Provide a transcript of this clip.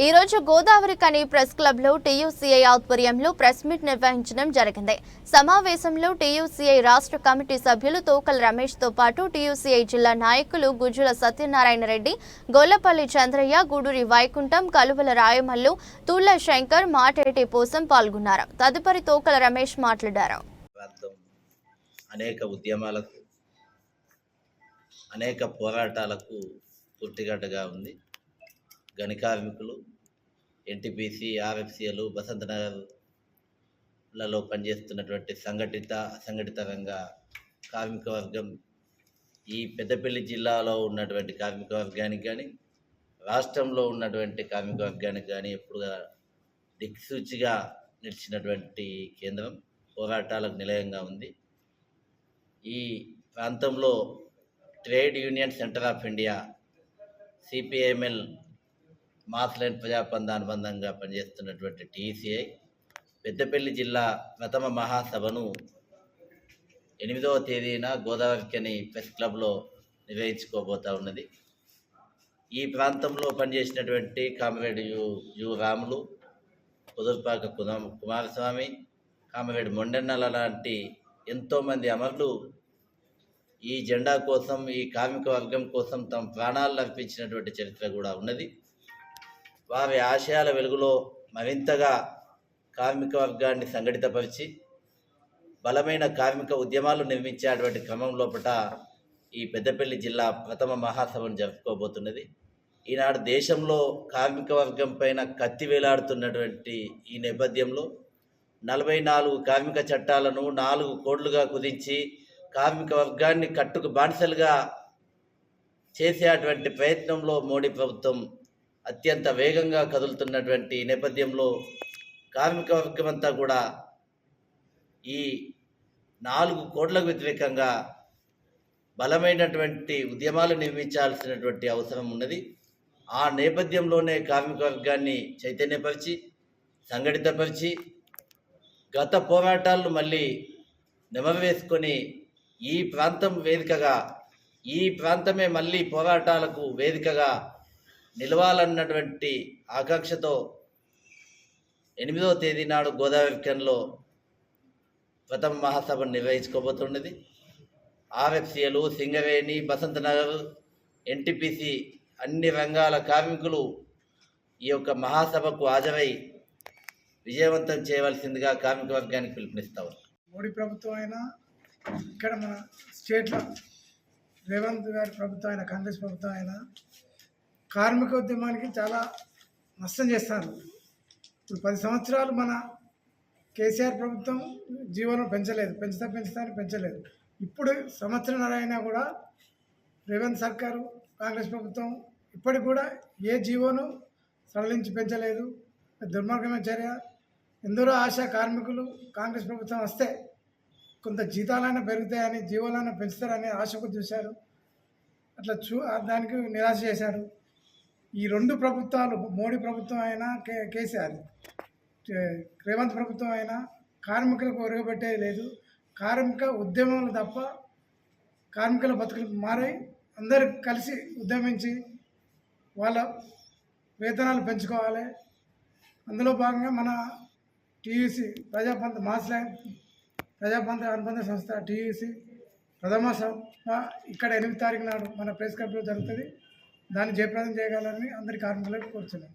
ఈ రోజు గోదావరి కని ప్రెస్ క్లబ్ లో టీయూసీఐ ఆధ్వర్యంలో ప్రెస్ మీట్ నిర్వహించడం జరిగింది. సమావేశంలో టీయూసీఐ రాష్ట్ర కమిటీ సభ్యులు తోకల రమేష్ తో పాటు టీయూసీఐ జిల్లా నాయకులు గుజ్జుల సత్యనారాయణ రెడ్డి, గొల్లపల్లి చంద్రయ్య, గూడూరి వైకుంఠం, కలువల రాయమల్లు, తుళ్ల శంకర్, మాటేటి పోసం పాల్గొన్నారు. తదుపరి తోకల రమేష్ మాట్లాడారు. అనేక ఉద్యమాలకు అనేక పోరాటాలకు పుట్టిగడ్డగా ఉంది. గని కార్మికులు, ఎన్టీపీసీ, ఆర్ఎఫ్సీలు, బసంత నగర్లలో పనిచేస్తున్నటువంటి అసంఘటిత రంగ కార్మిక వర్గం ఈ పెద్దపల్లి జిల్లాలో ఉన్నటువంటి కార్మిక వర్గానికి కానీ, రాష్ట్రంలో ఉన్నటువంటి కార్మిక వర్గానికి కానీ ఎప్పుడుగా దిక్సూచిగా నిలిచినటువంటి కేంద్రం, పోరాటాలకు నిలయంగా ఉంది. ఈ ప్రాంతంలో trade union centre of India CPIML mass line ప్రజాపంద అనుబంధంగా పనిచేస్తున్నటువంటి టీసీఐ పెద్దపల్లి జిల్లా ప్రథమ మహాసభను 8వ తేదీన గోదావరికని ప్రెస్ క్లబ్లో నిర్వహించుకోబోతా ఉన్నది. ఈ ప్రాంతంలో పనిచేసినటువంటి comrade U Ramulu, Kudurpaka Kumaraswamy, comrade Mondennala లాంటి ఎంతోమంది అమరులు ఈ జెండా కోసం, ఈ కార్మిక వర్గం కోసం తమ ప్రాణాలను అర్పించినటువంటి చరిత్ర కూడా ఉన్నది. వారి ఆశయాల వెలుగులో మరింతగా కార్మిక వర్గాన్ని సంఘటితపరిచి బలమైన కార్మిక ఉద్యమాలు నిర్మించేటువంటి క్రమం లోపల ఈ పెద్దపల్లి జిల్లా ప్రథమ మహాసభను జరుపుకోబోతున్నది. ఈనాడు దేశంలో కార్మిక వర్గం పైన కత్తి వేలాడుతున్నటువంటి ఈ నేపథ్యంలో 44 కార్మిక చట్టాలను 4 కోడ్లుగా కుదించి కార్మిక వర్గాన్ని కట్టుకు బానిసలుగా చేసేటువంటి ప్రయత్నంలో మోడీ ప్రభుత్వం అత్యంత వేగంగా కదులుతున్నటువంటి నేపథ్యంలో కార్మిక వర్గం అంతా కూడా ఈ 4 కోడ్లకు వ్యతిరేకంగా బలమైనటువంటి ఉద్యమాలు నిర్మించాల్సినటువంటి అవసరం ఉన్నది. ఆ నేపథ్యంలోనే కార్మిక వర్గాన్ని చైతన్యపరిచి, సంఘటితపరిచి, గత పోరాటాలను మళ్ళీ నెమవేసుకొని ఈ ప్రాంతం వేదికగా, ఈ ప్రాంతమే మళ్ళీ పోరాటాలకు వేదికగా నిలవాలన్నటువంటి ఆకాంక్షతో 8వ తేదీ నాడు గోదావరికన్లో ప్రథమ మహాసభను నిర్వహించుకోబోతున్నది. ఆర్ఎఫ్సీలు, సింగరేణి, బసంత నగర్, ఎన్టీపీసీ అన్ని రంగాల కార్మికులు ఈ యొక్క మహాసభకు హాజరై విజయవంతం చేయవలసిందిగా కార్మిక వర్గానికి పిలుపునిస్తాము. మోడీ ప్రభుత్వం అయినా, ఇక్కడ మన స్టేట్లో రేవంత్ గారి ప్రభుత్వం అయినా, కాంగ్రెస్ ప్రభుత్వం అయినా కార్మిక ఉద్యమానికి చాలా నష్టం చేస్తారు. ఇప్పుడు 10 సంవత్సరాలు మన కేసీఆర్ ప్రభుత్వం జీవనం పెంచలేదు, పెంచలేదు. ఇప్పుడు సంవత్సరంన్నర అయినా కూడా రేవంత్ సర్కారు, కాంగ్రెస్ ప్రభుత్వం ఇప్పటికి కూడా ఏ జీవోను సడలించి పెంచలేదు. దుర్మార్గమైన చర్య. ఎందరో ఆశా కార్మికులు కాంగ్రెస్ ప్రభుత్వం వస్తే కొంత జీతాలైనా పెరుగుతాయని, జీవోలైనా పెంచుతారని ఆశకు చూశారు. అట్లా దానికి నిరాశ చేశారు. ఈ 2 ప్రభుత్వాలు, మోడీ ప్రభుత్వం అయినా, కేసీఆర్ రేవంత్ ప్రభుత్వం అయినా కార్మికులకు ఒరగబెట్టేది లేదు. కార్మిక ఉద్యమాలు తప్ప కార్మికుల బతుకులు మారాయి. అందరూ కలిసి ఉద్యమించి వాళ్ళ వేతనాలు పెంచుకోవాలి. అందులో భాగంగా మన టీయూసీ ప్రజాపంత మాస్ లైన్ ప్రజాపంత అనుబంధ సంస్థ టీయూసీ ప్రథమ సభ ఇక్కడ 8వ తారీఖు నాడు మన ప్రెస్ క్లబ్లో జరుగుతుంది. దాన్ని జయప్రదం చేయగలరని అందరి కార్మికులకు కోరుతున్నాను.